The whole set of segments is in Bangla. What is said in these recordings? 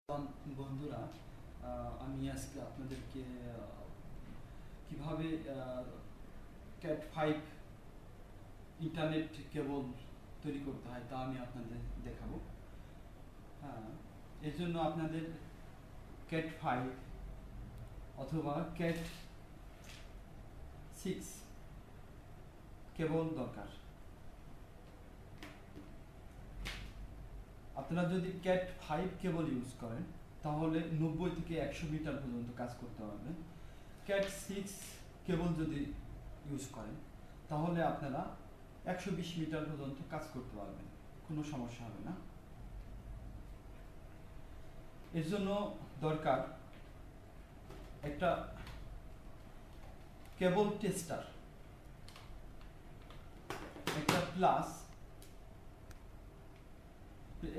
বন্ধুরা, আমি আজকে আপনাদেরকে কিভাবে ক্যাট 5 ইন্টারনেট কেবল তৈরি করতে হয় তা আমি আপনাদের দেখাবো। হ্যাঁ, এর জন্য আপনাদের ক্যাট 5 অথবা ক্যাট 6 কেবল দরকার। আপনারা যদি ক্যাট 5 কেবল ইউজ করেন তাহলে 90 থেকে 100 মিটার পর্যন্ত কাজ করতে পারবেন। ক্যাট 6 কেবল যদি ইউজ করেন তাহলে আপনারা 120 মিটার পর্যন্ত কাজ করতে পারবেন, কোনো সমস্যা হবে না। এর জন্য দরকার একটা কেবল টেস্টার, একটা প্লাস,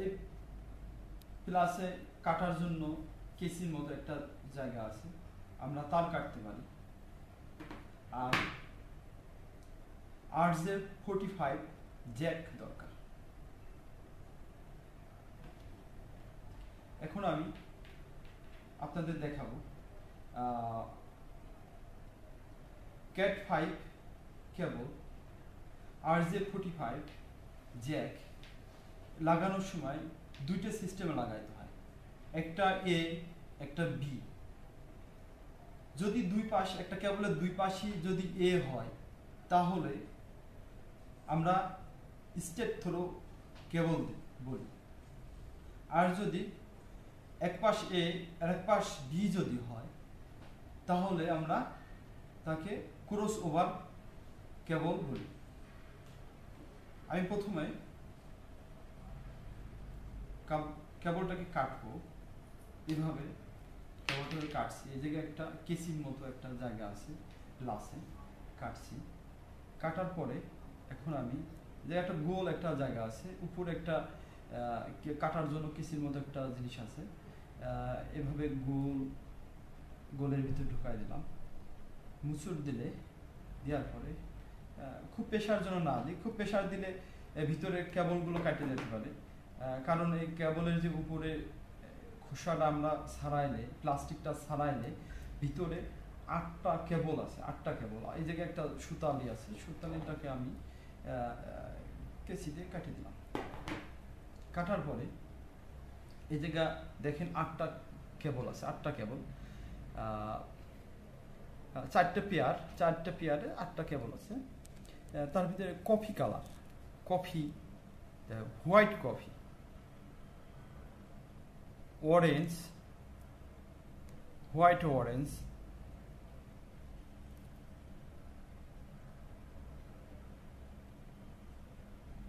এই প্লাসে কাটার জন্য কেসির মতো একটা জায়গা আছে, আমরা তার কাটতে পারি। আর RJ45 জ্যাক দরকার। এখন আমি আপনাদের দেখাবো ক্যাট 5 কেবল RJ45 জ্যাক লাগানোর সময় দুইটা সিস্টেমে লাগাইতে হয়, একটা এ একটা বি। যদি দুই পাশ, একটা কেবলের দুই পাশই যদি এ হয় তাহলে আমরা স্টেপ থ্রো কেবল বলি। আর যদি এক পাশ এ আর এক পাশ বি যদি হয় তাহলে আমরা তাকে ক্রস ওভার কেবল বলি। আমি প্রথমে কেবলটাকে কাটবো, এভাবে কেবলটাকে কাটছি। এই জায়গায় একটা কেসির মতো একটা জায়গা আছে, গ্লাসে কাটছি। কাটার পরে এখন আমি যে একটা গোল একটা জায়গা আছে, উপরে একটা কাটার জন্য কেসির মতো একটা জিনিস আছে, এভাবে গোলের ভিতরে ঢুকাই দিলাম। মুচুর দিলে, দেওয়ার পরে খুব প্রেশার জন্য না দিই, খুব প্রেশার দিলে ভিতরে কেবলগুলো কাটে যেতে পারে। কারণ এই কেবলের যে উপরে খোসাটা আমরা ছাড়াইলে, প্লাস্টিকটা ছাড়াইলে ভিতরে 8টা কেবল আছে, 8টা কেবল। এই জায়গায় একটা সুতালি আছে, সুতালিটাকে আমি কেসি দিয়ে কাটি দিলাম। কাটার পরে এই জায়গা দেখেন 8টা কেবল আছে, 8টা কেবল, 4টে পেয়ারে 8টা কেবল আছে। তার ভিতরে coffee colour, white coffee, orange, white orange,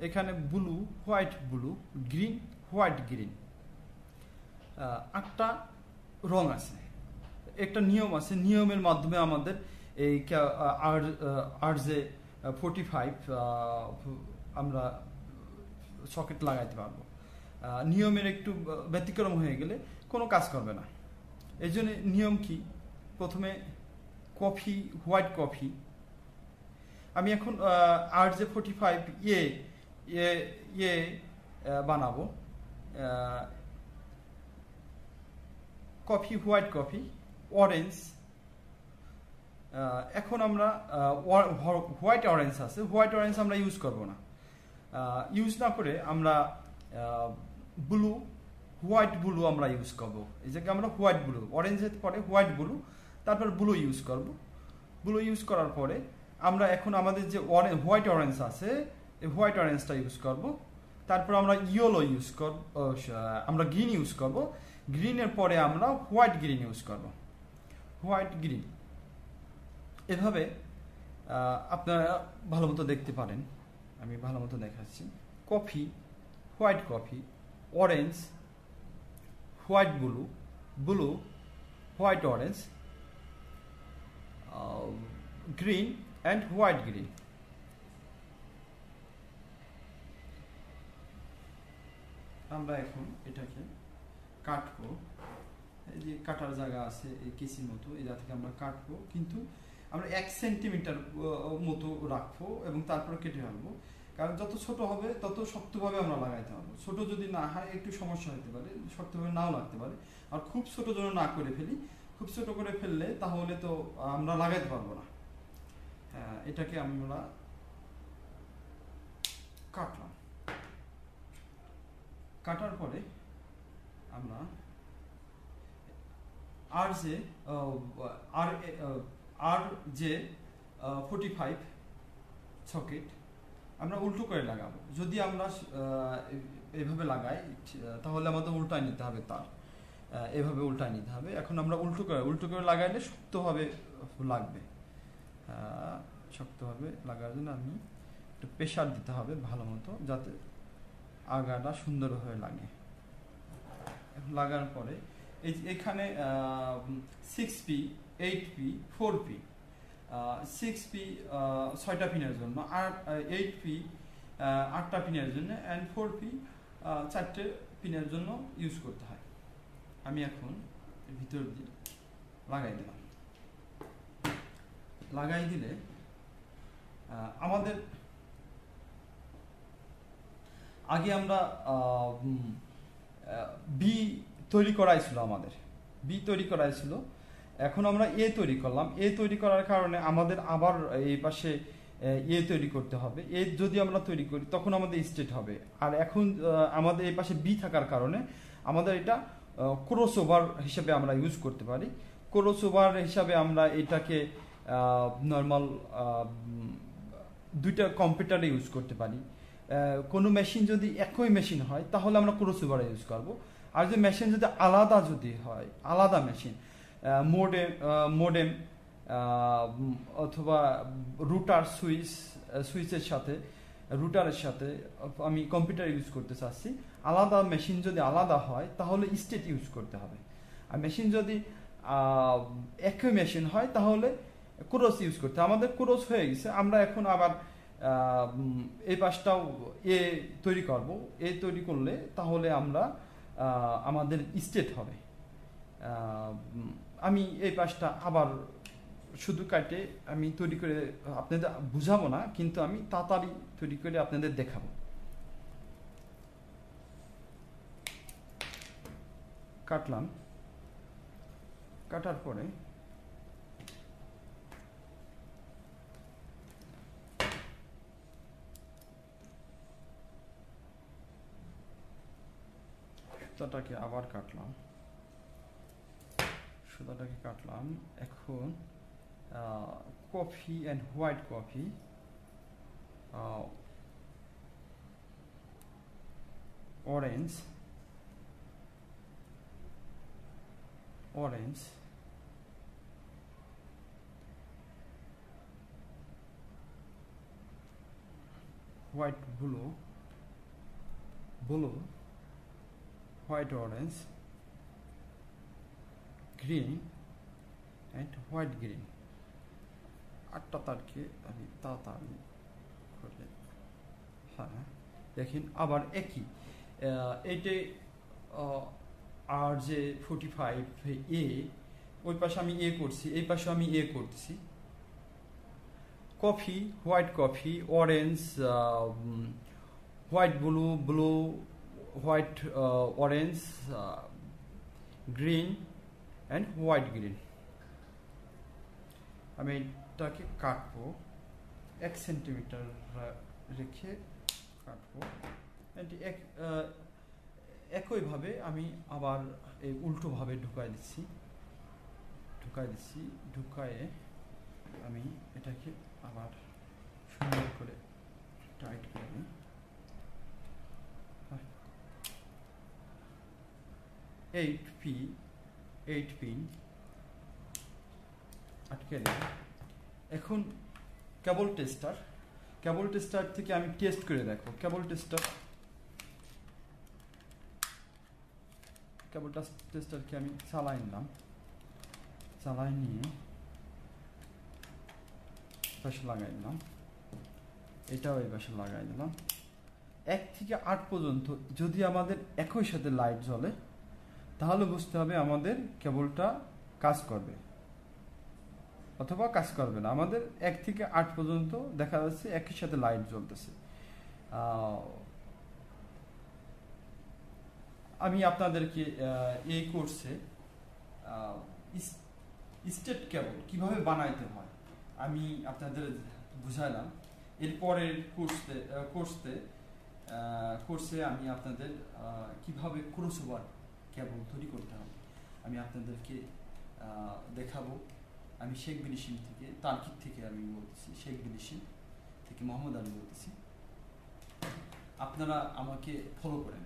এখানে blue, white blue, green, white green, 8টা রং আছে। একটা নিয়ম আছে, নিয়মের মাধ্যমে আমাদের এই RJ45 আমরা সকেট লাগাইতে পারবো। নিয়মের একটু ব্যতিক্রম হয়ে গেলে কোনো কাজ করবে না। এই জন্য নিয়ম কি, প্রথমে কফি, হোয়াইট কফি, আমি এখন RJ45 এ বানাবো। Coffee, white coffee, orange. এখন আমরা হোয়াইট অরেঞ্জ আছে, হোয়াইট অরেঞ্জ আমরা ইউজ করব না। ইউজ না করে আমরা ব্লু, হোয়াইট ব্লু আমরা ইউজ করব। এই জায়গায় আমরা হোয়াইট ব্লু, অরেঞ্জের পরে হোয়াইট ব্লু, তারপর ব্লু ইউজ করব। ব্লু ইউজ করার পরে আমরা এখন আমাদের যে হোয়াইট অরেঞ্জ আছে, এই হোয়াইট অরেঞ্জটা ইউজ করব। তারপর আমরা ইয়েলো ইউজ করব, আমরা গ্রিন ইউজ করব। গ্রিনের পরে আমরা হোয়াইট গ্রিন ইউজ করব, হোয়াইট গ্রিন। এভাবে আপনারা ভালো মতো দেখতে পারেন, আমি ভালো মতো দেখাচ্ছি। Coffee, white coffee, orange, white blue, blue, white orange, green and white green. আমরা এখন এটাকে কাটবো। এই যে কাটার জায়গা আছে, এই কেসির মতো, এই জায়গা থেকে আমরা কাটবো, কিন্তু আমরা 1 সেন্টিমিটার মতো রাখবো এবং তারপরে কেটে ফেলবো। কারণ যত ছোট হবে তত শক্তভাবে আমরা লাগাইতে পারবো। ছোট যদি না হয় একটু সমস্যা হতে পারে, শক্তভাবে নাও লাগতে পারে। আর খুব ছোট যেন না করে ফেলি, খুব ছোট করে ফেললে তাহলে তো আমরা লাগাইতে পারবো না। এটাকে আমরা কাটলাম, কাটার পরে আমরা আর যে 45 সকেট আমরা উল্টো করে লাগাবো। যদি আমরা এভাবে লাগাই তাহলে আমাদের উল্টায় নিতে হবে তার, এভাবে উল্টায় নিতে হবে। এখন আমরা উল্টো করে লাগাইলে শক্তভাবে লাগবে। শক্তভাবে লাগার জন্য আমি একটু প্রেশার দিতে হবে ভালো মতো, যাতে আগাটা সুন্দরভাবে লাগে। লাগার পরে এখানে 6P, 8P, 4P, 6P 6টা পিনের জন্য, আর 8P 8টা পিনের জন্য, অ্যান্ড 4P 4টে পিনের জন্য ইউজ করতে হয়। আমি এখন ভিতর দিয়ে লাগাই দিলাম। লাগাই দিলে আমাদের আগে আমরা বি তৈরি করাইছিল, এখন আমরা এ তৈরি করলাম। এ তৈরি করার কারণে আমাদের আবার এই পাশে এ তৈরি করতে হবে। এ যদি আমরা তৈরি করি তখন আমাদের স্টেট হবে। আর এখন আমাদের এই পাশে বি থাকার কারণে আমাদের এটা ক্রস ওভার হিসেবে আমরা ইউজ করতে পারি। ক্রস ওভার হিসাবে আমরা এটাকে নর্মাল দুইটা কম্পিউটারে ইউজ করতে পারি। কোনো মেশিন যদি একই মেশিন হয় তাহলে আমরা ক্রস ওভার ইউজ করবো। আর যে মেশিন যদি আলাদা মেশিন, মোডেম অথবা রুটারের সাথে আমি কম্পিউটার ইউজ করতে চাচ্ছি, আলাদা মেশিন যদি আলাদা হয় তাহলে স্টেট ইউজ করতে হবে। আর মেশিন যদি একই মেশিন হয় তাহলে ক্রস ইউজ করতে হবে। আমাদের ক্রস হয়ে গেছে, আমরা এখন আবার এই পাশটাও এ তৈরি করব। এ তৈরি করলে তাহলে আমরা আমাদের স্টেট হবে। আমি এই পাশটা আবার শুধু কাটে আমি তৈরি করে আপনাদের বুঝাবো না, কিন্তু আমি তাড়াতাড়ি তৈরি করে আপনাদের দেখাবো। কাটলাম, কাটার পরে সুতাটাকে আবার কাটলাম, এখন coffee and white coffee, orange, white blue, white orange, green and white green. 8টা তারকে আমি তাড়াতাড়ি করে, দেখেন আবার একই এইটে আর যে 45 এ, ওই পাশে আমি এ করছি, এই পাশে আমি এ করতেছি। Coffee, white coffee, orange, white blue, white orange, green and white green. আমি এটাকে কাটবো 1 সেন্টিমিটার রেখে কাটবো। একইভাবে আমি আবার এই উল্টোভাবে ঢুকাই দিচ্ছি, ঢুকায়ে আমি এটাকে আবার সুন্দর করে টাইট করে নিই। 8 পিন আটকে দিই। এখন কেবল টেস্টার থেকে আমি টেস্ট করে দেখো। কেবল টেস্টারকে আমি চালাই নিলাম, চালাই নিয়ে পাশে লাগাই দিলাম, এটাও এই পাশে লাগাই দিলাম। 1 থেকে 8 পর্যন্ত যদি আমাদের একই সাথে লাইট জ্বলে তাহলে বুঝতে হবে আমাদের কেবলটা কাজ করবে অথবা কাজ করবে না। আমাদের 1 থেকে 8 পর্যন্ত দেখা যাচ্ছে একই সাথে লাইট জ্বলতেছে। আহ, আমি আপনাদেরকে এই কোর্সে স্টেট কেবল কিভাবে বানাইতে হয় আমি আপনাদের বুঝাইলাম। এরপরের কোর্সে আমি আপনাদের কিভাবে ক্রসওভার কেবল তৈরি করতে হবে আমি আপনাদেরকে দেখাবো। আমি শেখ বিনিশিম থেকে তার্কিক থেকে আমি বলতেছি, শেখ বিনিশিম থেকে মোহাম্মদ আলী বলতেছি। আপনারা আমাকে ফলো করেন।